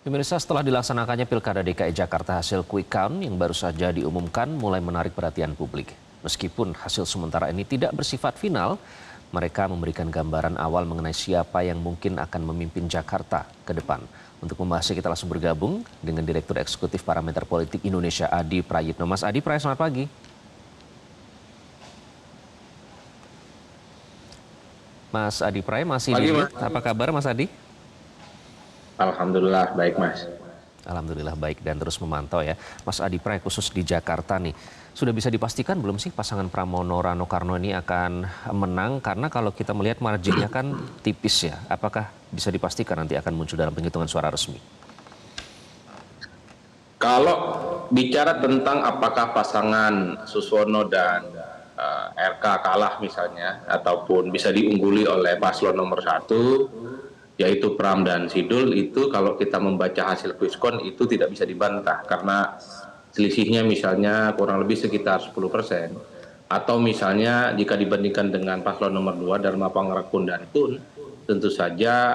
Pemirsa, setelah dilaksanakannya Pilkada DKI Jakarta, hasil quick count yang baru saja diumumkan mulai menarik perhatian publik. Meskipun hasil sementara ini tidak bersifat final, mereka memberikan gambaran awal mengenai siapa yang mungkin akan memimpin Jakarta ke depan. Untuk membahasnya kita langsung bergabung dengan Direktur Eksekutif Parameter Politik Indonesia, Adi Prayitno. Mas Adi, selamat pagi. Mas Adi Pray masih di mute. Apa kabar Mas Adi? Alhamdulillah baik Mas. Alhamdulillah baik dan terus memantau ya. Mas Adi Pray khusus di Jakarta nih. Sudah bisa dipastikan belum sih pasangan Pramono Rano Karno ini akan menang? Karena kalau kita melihat marginnya kan tipis ya. Apakah bisa dipastikan nanti akan muncul dalam penghitungan suara resmi? Kalau bicara tentang apakah pasangan Suswono dan RK kalah misalnya, ataupun bisa diungguli oleh paslon nomor 1, yaitu Pram dan Sidul, itu kalau kita membaca hasil quickcount itu tidak bisa dibantah karena selisihnya misalnya kurang lebih sekitar 10%. Atau misalnya jika dibandingkan dengan paslon nomor 2 Dharma Pangrakun dan Kun, tentu saja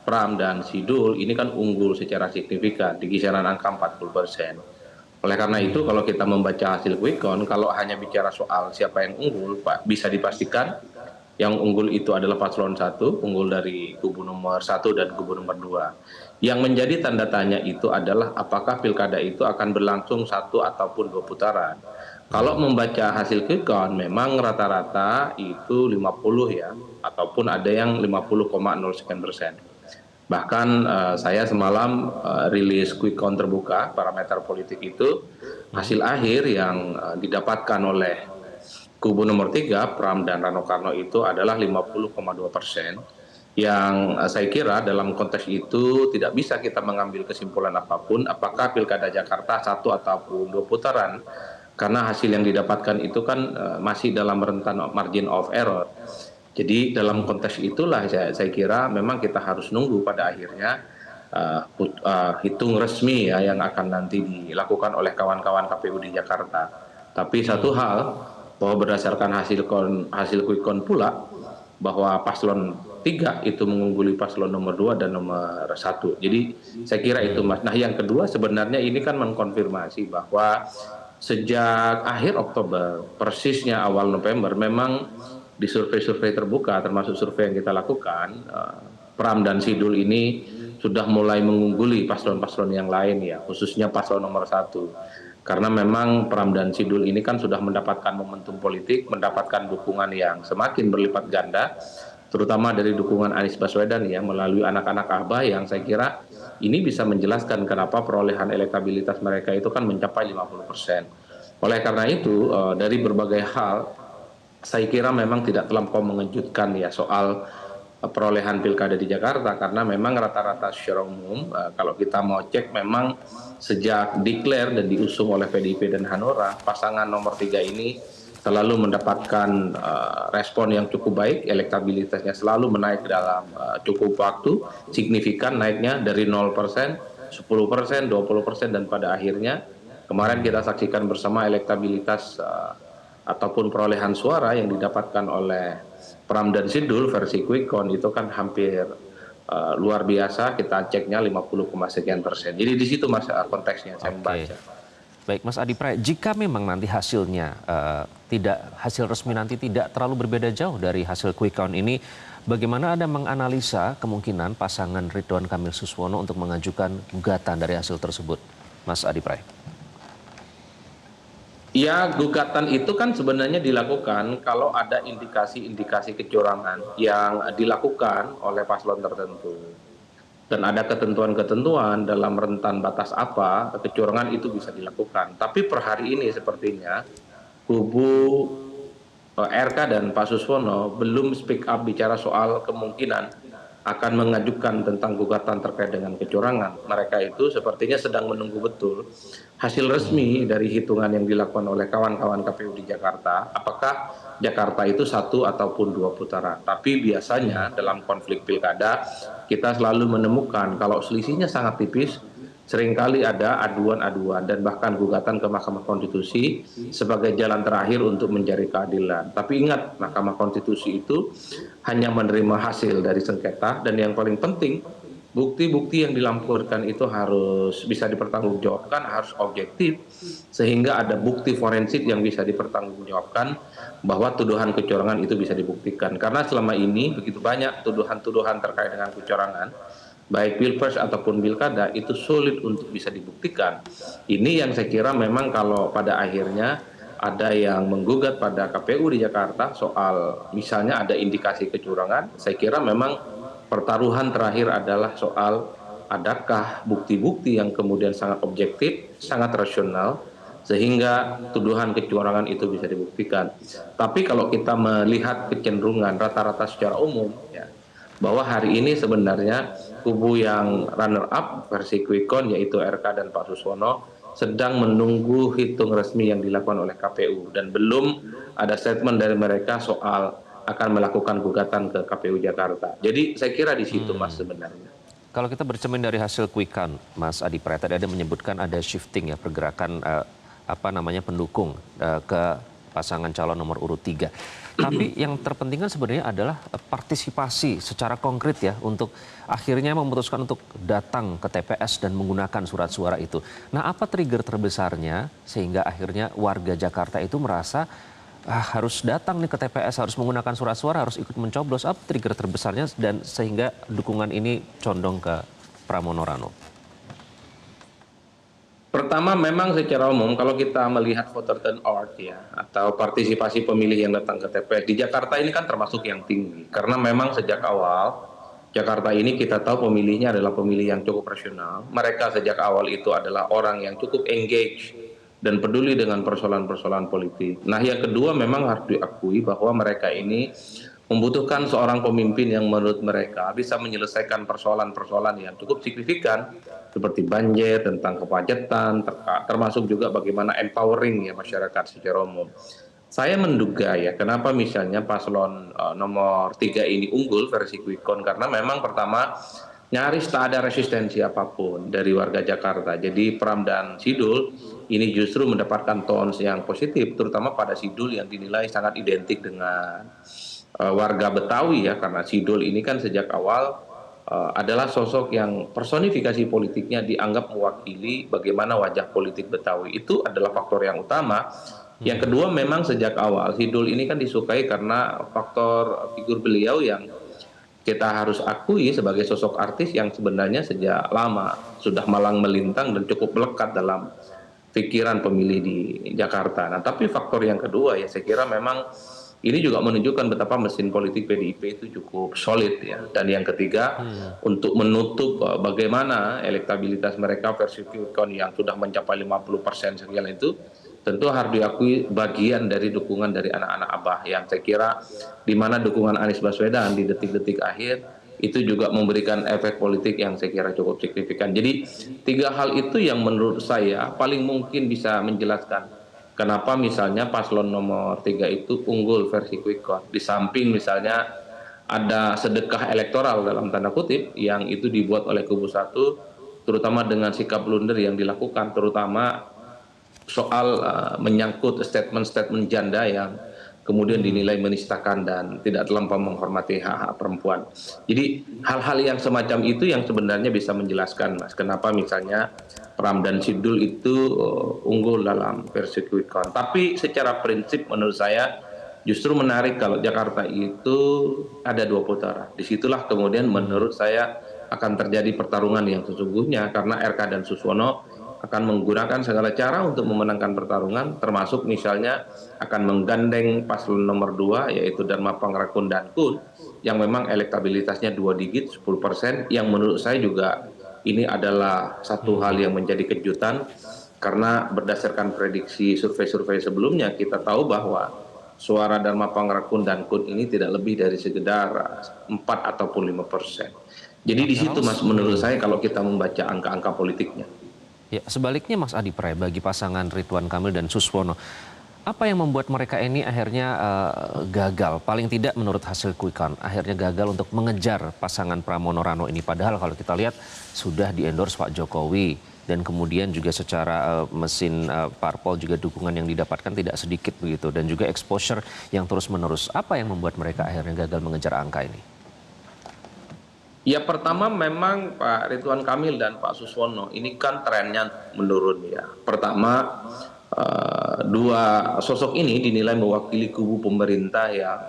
Pram dan Sidul ini kan unggul secara signifikan di kisaran angka 40%. Oleh karena itu kalau kita membaca hasil quick count, kalau hanya bicara soal siapa yang unggul, Pak, bisa dipastikan yang unggul itu adalah paslon 1, unggul dari kubu nomor 1 dan kubu nomor 2. Yang menjadi tanda tanya itu adalah apakah pilkada itu akan berlangsung 1 ataupun 2 putaran. Kalau membaca hasil quick count memang rata-rata itu 50 ya, ataupun ada yang 50,0%. Bahkan saya semalam rilis quick count terbuka parameter politik itu, hasil akhir yang didapatkan oleh kubu nomor 3 Pram dan Rano Karno itu adalah 50,2%, yang saya kira dalam konteks itu tidak bisa kita mengambil kesimpulan apapun apakah Pilkada Jakarta 1 ataupun 2 putaran, karena hasil yang didapatkan itu kan masih dalam rentan margin of error. Jadi dalam konteks itulah saya kira memang kita harus nunggu pada akhirnya hitung resmi ya yang akan nanti dilakukan oleh kawan-kawan KPU di Jakarta. Tapi satu hal, bahwa berdasarkan hasil quick count pula bahwa paslon 3 itu mengungguli paslon nomor 2 dan nomor 1. Jadi saya kira itu Mas. Nah yang kedua sebenarnya ini kan mengkonfirmasi bahwa sejak akhir Oktober, persisnya awal November, memang di survei-survei terbuka termasuk survei yang kita lakukan, Pram dan Sidul ini sudah mulai mengungguli paslon-paslon yang lain ya, khususnya paslon nomor 1. Karena memang Pram dan Sidul ini kan sudah mendapatkan momentum politik, mendapatkan dukungan yang semakin berlipat ganda, terutama dari dukungan Anies Baswedan ya, melalui anak-anak Abah yang saya kira ini bisa menjelaskan kenapa perolehan elektabilitas mereka itu kan mencapai 50%. Oleh karena itu, dari berbagai hal, saya kira memang tidak terlampau mengejutkan ya soal perolehan pilkada di Jakarta, karena memang rata-rata secara umum kalau kita mau cek memang sejak declare dan diusung oleh PDIP dan Hanura, pasangan nomor 3 ini selalu mendapatkan respon yang cukup baik, elektabilitasnya selalu menaik dalam cukup waktu, signifikan naiknya dari 0%, 10%, 20%, dan pada akhirnya kemarin kita saksikan bersama elektabilitas ataupun perolehan suara yang didapatkan oleh Pram dan Sidul versi quick count itu kan hampir luar biasa, kita ceknya 50, sekian %. Jadi di situ Mas konteksnya saya membaca. Baik Mas Adi Pray, jika memang nanti hasilnya hasil resmi nanti tidak terlalu berbeda jauh dari hasil quick count ini, bagaimana Anda menganalisa kemungkinan pasangan Ridwan Kamil Suswono untuk mengajukan gugatan dari hasil tersebut, Mas Adi Pray? Ya, gugatan itu kan sebenarnya dilakukan kalau ada indikasi-indikasi kecurangan yang dilakukan oleh paslon tertentu. Dan ada ketentuan-ketentuan dalam rentan batas apa kecurangan itu bisa dilakukan. Tapi per hari ini sepertinya kubu RK dan Pak Suswono belum speak up bicara soal kemungkinan akan mengajukan tentang gugatan terkait dengan kecurangan. Mereka itu sepertinya sedang menunggu betul hasil resmi dari hitungan yang dilakukan oleh kawan-kawan KPU di Jakarta, apakah Jakarta itu 1 ataupun 2 putaran. Tapi biasanya dalam konflik pilkada kita selalu menemukan kalau selisihnya sangat tipis, seringkali ada aduan-aduan dan bahkan gugatan ke Mahkamah Konstitusi sebagai jalan terakhir untuk mencari keadilan. Tapi ingat, Mahkamah Konstitusi itu hanya menerima hasil dari sengketa, dan yang paling penting bukti-bukti yang dilampirkan itu harus bisa dipertanggungjawabkan, harus objektif, sehingga ada bukti forensik yang bisa dipertanggungjawabkan bahwa tuduhan kecurangan itu bisa dibuktikan. Karena selama ini begitu banyak tuduhan-tuduhan terkait dengan kecurangan, baik pilpres ataupun pilkada itu sulit untuk bisa dibuktikan. Ini yang saya kira memang kalau pada akhirnya ada yang menggugat pada KPU di Jakarta soal misalnya ada indikasi kecurangan, saya kira memang pertaruhan terakhir adalah soal adakah bukti-bukti yang kemudian sangat objektif, sangat rasional, sehingga tuduhan kecurangan itu bisa dibuktikan. Tapi kalau kita melihat kecenderungan rata-rata secara umum, ya, bahwa hari ini sebenarnya kubu yang runner up versi quick count yaitu RK dan Pak Suswono sedang menunggu hitung resmi yang dilakukan oleh KPU dan belum ada statement dari mereka soal akan melakukan gugatan ke KPU Jakarta. Jadi saya kira di situ Mas sebenarnya. Kalau kita bercermin dari hasil quick count, Mas Adi Pray, tadi ada menyebutkan ada shifting ya pergerakan pendukung ke pasangan calon nomor urut 3. Tapi yang terpenting kan sebenarnya adalah partisipasi secara konkret ya untuk akhirnya memutuskan untuk datang ke TPS dan menggunakan surat suara itu. Nah, apa trigger terbesarnya sehingga akhirnya warga Jakarta itu merasa harus datang nih ke TPS, harus menggunakan surat suara, harus ikut mencoblos? Apa trigger terbesarnya dan sehingga dukungan ini condong ke Pramono Rano? Pertama memang secara umum kalau kita melihat voter turnout ya atau partisipasi pemilih yang datang ke TPS di Jakarta ini kan termasuk yang tinggi karena memang sejak awal Jakarta ini kita tahu pemilihnya adalah pemilih yang cukup rasional. Mereka sejak awal itu adalah orang yang cukup engage dan peduli dengan persoalan-persoalan politik. Nah, yang kedua memang harus diakui bahwa mereka ini membutuhkan seorang pemimpin yang menurut mereka bisa menyelesaikan persoalan-persoalan yang cukup signifikan seperti banjir, tentang kepacetan, termasuk juga bagaimana empowering ya masyarakat secara umum. Saya menduga ya kenapa misalnya paslon nomor 3 ini unggul versi quick count karena memang pertama nyaris tak ada resistensi apapun dari warga Jakarta. Jadi Pram dan Sidul ini justru mendapatkan tons yang positif, terutama pada Sidul yang dinilai sangat identik dengan warga Betawi ya, karena Sidul ini kan sejak awal adalah sosok yang personifikasi politiknya dianggap mewakili bagaimana wajah politik Betawi. Itu adalah faktor yang utama. Yang kedua memang sejak awal Sidul ini kan disukai karena faktor figur beliau yang kita harus akui sebagai sosok artis yang sebenarnya sejak lama sudah malang melintang dan cukup melekat dalam pikiran pemilih di Jakarta. Nah, tapi faktor yang kedua ya saya kira memang ini juga menunjukkan betapa mesin politik PDIP itu cukup solid ya. Dan yang ketiga untuk menutup bagaimana elektabilitas mereka versi quick count yang sudah mencapai 50% sekian itu tentu harus diakui bagian dari dukungan dari anak-anak Abah yang saya kira di mana dukungan Anies Baswedan di detik-detik akhir itu juga memberikan efek politik yang saya kira cukup signifikan. Jadi tiga hal itu yang menurut saya paling mungkin bisa menjelaskan kenapa misalnya paslon nomor 3 itu unggul versi quick count. Di samping misalnya ada sedekah elektoral dalam tanda kutip yang itu dibuat oleh kubu 1 terutama dengan sikap blunder yang dilakukan terutama soal menyangkut statement-statement janda yang kemudian dinilai menistakan dan tidak terlampau menghormati hak-hak perempuan. Jadi hal-hal yang semacam itu yang sebenarnya bisa menjelaskan Mas kenapa misalnya Pram dan Sidul itu unggul dalam versi quick count. Tapi secara prinsip menurut saya justru menarik kalau Jakarta itu ada 2 putaran. Disitulah kemudian menurut saya akan terjadi pertarungan yang sesungguhnya karena RK dan Suswono akan menggunakan segala cara untuk memenangkan pertarungan termasuk misalnya akan menggandeng paslon nomor 2 yaitu Dharma Pangrakun dan Kun yang memang elektabilitasnya 2 digit 10% yang menurut saya juga ini adalah satu hal yang menjadi kejutan karena berdasarkan prediksi survei-survei sebelumnya kita tahu bahwa suara Dharma Pangrakun dan Kun ini tidak lebih dari sekedar 4 ataupun 5%. Jadi di situ Mas menurut saya kalau kita membaca angka-angka politiknya. Ya, sebaliknya Mas Adi Pray, bagi pasangan Ridwan Kamil dan Suswono, apa yang membuat mereka ini akhirnya gagal? Paling tidak menurut hasil quick count, akhirnya gagal untuk mengejar pasangan Pramono Rano ini. Padahal kalau kita lihat sudah di-endorse Pak Jokowi dan kemudian juga secara mesin parpol juga dukungan yang didapatkan tidak sedikit begitu. Dan juga exposure yang terus-menerus. Apa yang membuat mereka akhirnya gagal mengejar angka ini? Ya pertama memang Pak Ridwan Kamil dan Pak Suswono ini kan trennya menurun ya. Pertama dua sosok ini dinilai mewakili kubu pemerintah yang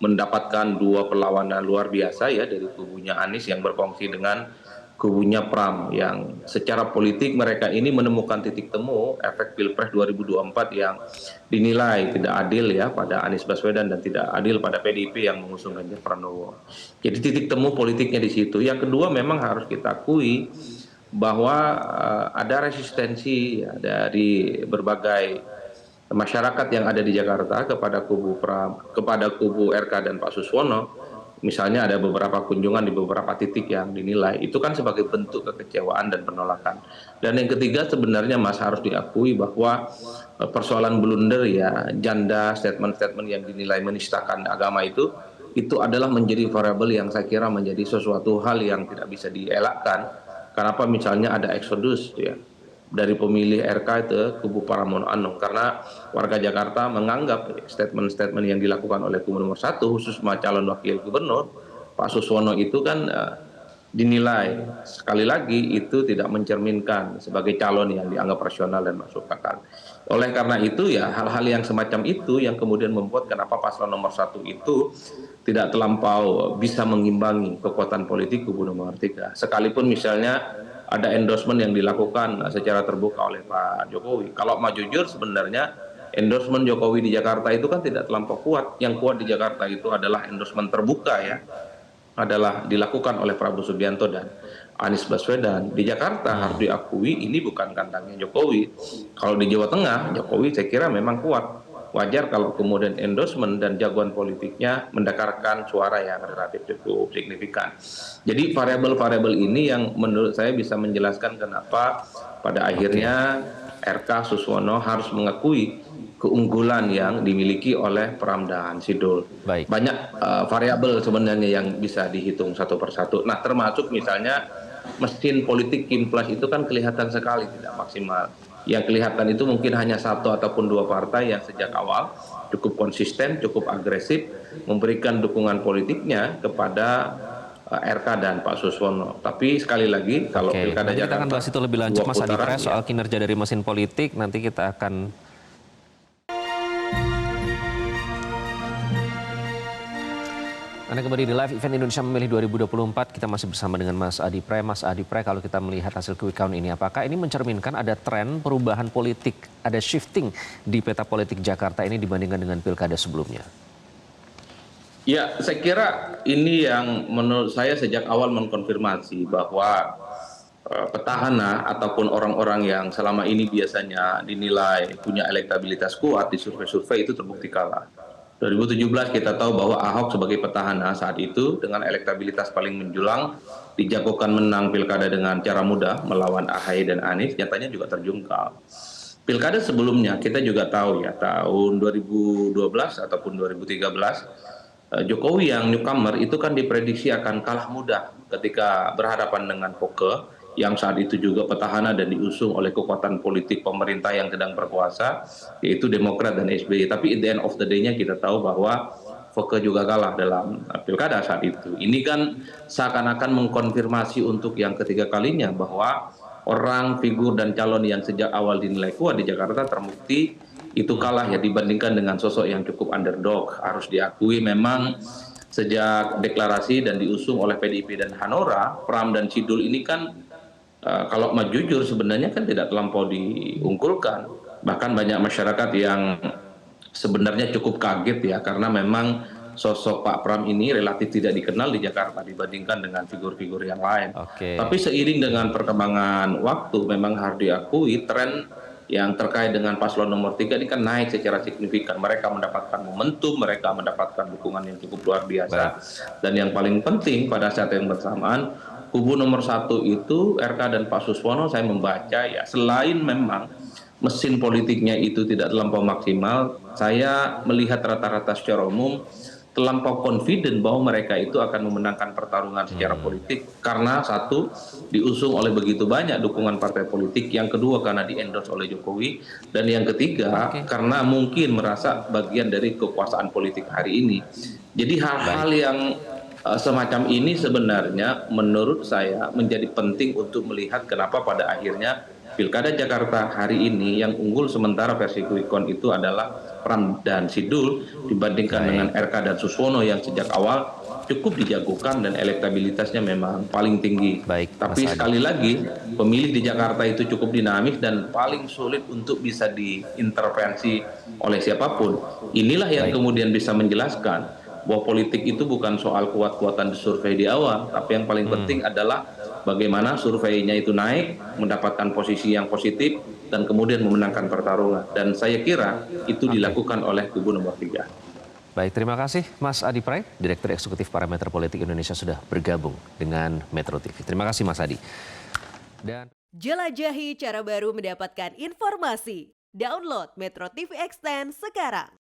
mendapatkan dua perlawanan luar biasa ya dari kubunya Anies yang berkongsi dengan kubunya Pram yang secara politik mereka ini menemukan titik temu efek Pilpres 2024 yang dinilai tidak adil ya pada Anies Baswedan dan tidak adil pada PDIP yang mengusung Ganjar Pranowo. Jadi titik temu politiknya di situ. Yang kedua memang harus kita akui bahwa ada resistensi ya, dari berbagai masyarakat yang ada di Jakarta kepada kubu RK dan Pak Suswono. Misalnya ada beberapa kunjungan di beberapa titik yang dinilai itu kan sebagai bentuk kekecewaan dan penolakan. Dan yang ketiga sebenarnya Mas harus diakui bahwa persoalan blunder ya janda statement-statement yang dinilai menistakan agama itu adalah menjadi variabel yang saya kira menjadi sesuatu hal yang tidak bisa dielakkan. Kenapa misalnya ada eksodus ya dari pemilih RK itu kubu Pramono Anung karena warga Jakarta menganggap statement-statement yang dilakukan oleh kubu nomor 1 khusus calon wakil gubernur Pak Suswono itu kan dinilai sekali lagi itu tidak mencerminkan sebagai calon yang dianggap rasional dan masuk akal. Oleh karena itu ya hal-hal yang semacam itu yang kemudian membuat kenapa paslon nomor 1 itu tidak terlampau bisa mengimbangi kekuatan politik kubu nomor 3. Sekalipun misalnya ada endorsement yang dilakukan secara terbuka oleh Pak Jokowi. Kalau mau jujur sebenarnya endorsement Jokowi di Jakarta itu kan tidak terlampau kuat. Yang kuat di Jakarta itu adalah endorsement terbuka ya, adalah dilakukan oleh Prabowo Subianto dan Anies Baswedan. Di Jakarta harus diakui ini bukan kandangnya Jokowi. Kalau di Jawa Tengah, Jokowi saya kira memang kuat. Wajar kalau kemudian endorsement dan jagoan politiknya mendekarkan suara yang relatif cukup signifikan. Jadi variabel-variabel ini yang menurut saya bisa menjelaskan kenapa pada akhirnya RK Suswono harus mengakui keunggulan yang dimiliki oleh Pram dan Sidul. Baik. Banyak variabel sebenarnya yang bisa dihitung satu persatu. Nah termasuk misalnya mesin politik Kimplas itu kan kelihatan sekali tidak maksimal. Yang kelihatan itu mungkin hanya satu ataupun dua partai yang sejak awal cukup konsisten, cukup agresif memberikan dukungan politiknya kepada RK dan Pak Suswono. Tapi sekali lagi kalau Pilkada nanti kita akan Jakarta bahas itu lebih lanjut Mas Adi Pres soal ya. kinerja dari mesin politik. Nanti kita akan Anda kembali di live event Indonesia Memilih 2024. Kita masih bersama dengan Mas Adi Pre. Mas Adi Pre, kalau kita melihat hasil quick count ini, apakah ini mencerminkan ada tren perubahan politik, ada shifting di peta politik Jakarta ini dibandingkan dengan pilkada sebelumnya? Ya, saya kira ini yang menurut saya sejak awal mengkonfirmasi bahwa petahana ataupun orang-orang yang selama ini biasanya dinilai punya elektabilitas kuat di survei-survei itu terbukti kalah. 2017 kita tahu bahwa Ahok sebagai petahana saat itu dengan elektabilitas paling menjulang dijagokan menang pilkada dengan cara mudah melawan AHY dan Anies, nyatanya juga terjungkal. Pilkada sebelumnya kita juga tahu ya tahun 2012 ataupun 2013 Jokowi yang newcomer itu kan diprediksi akan kalah mudah ketika berhadapan dengan Foke yang saat itu juga petahana dan diusung oleh kekuatan politik pemerintah yang sedang berkuasa, yaitu Demokrat dan SBY. Tapi at the end of the day-nya kita tahu bahwa Foke juga kalah dalam pilkada saat itu. Ini kan seakan-akan mengkonfirmasi untuk yang ketiga kalinya bahwa orang, figur, dan calon yang sejak awal dinilai kuat di Jakarta terbukti itu kalah ya dibandingkan dengan sosok yang cukup underdog. Harus diakui memang sejak deklarasi dan diusung oleh PDIP dan Hanora, Pram dan Sidul ini kan kalau mau jujur sebenarnya kan tidak terlampau diunggulkan. Bahkan banyak masyarakat yang sebenarnya cukup kaget ya karena memang sosok Pak Pram ini relatif tidak dikenal di Jakarta dibandingkan dengan figur-figur yang lain. Tapi seiring dengan perkembangan waktu memang harus diakui tren yang terkait dengan paslon nomor 3 ini kan naik secara signifikan. Mereka mendapatkan momentum, mereka mendapatkan dukungan yang cukup luar biasa. Dan yang paling penting pada saat yang bersamaan kubu nomor 1 itu RK dan Pak Suswono saya membaca ya selain memang mesin politiknya itu tidak terlampau maksimal, saya melihat rata-rata secara umum terlampau confident bahwa mereka itu akan memenangkan pertarungan secara politik karena satu diusung oleh begitu banyak dukungan partai politik, yang kedua karena di-endorse oleh Jokowi, dan yang ketiga karena mungkin merasa bagian dari kekuasaan politik hari ini. Jadi hal-hal yang semacam ini sebenarnya menurut saya menjadi penting untuk melihat kenapa pada akhirnya Pilkada Jakarta hari ini yang unggul sementara versi quick count itu adalah Pram dan Sidul dibandingkan dengan RK dan Suswono yang sejak awal cukup dijagokan dan elektabilitasnya memang paling tinggi. Baik, Mas Tapi Adi. sekali lagi pemilih di Jakarta itu cukup dinamis dan paling sulit untuk bisa diintervensi oleh siapapun. Inilah yang Baik. kemudian bisa menjelaskan bahwa politik itu bukan soal kuat-kuatan di survei di awal, tapi yang paling penting adalah bagaimana surveinya itu naik, mendapatkan posisi yang positif, dan kemudian memenangkan pertarungan. Dan saya kira itu dilakukan oleh kubu nomor 3. Baik, terima kasih Mas Adi Pray, Direktur Eksekutif Parameter Politik Indonesia sudah bergabung dengan Metro TV. Terima kasih Mas Adi. Dan jelajahi cara baru mendapatkan informasi. Download Metro TV Extend sekarang.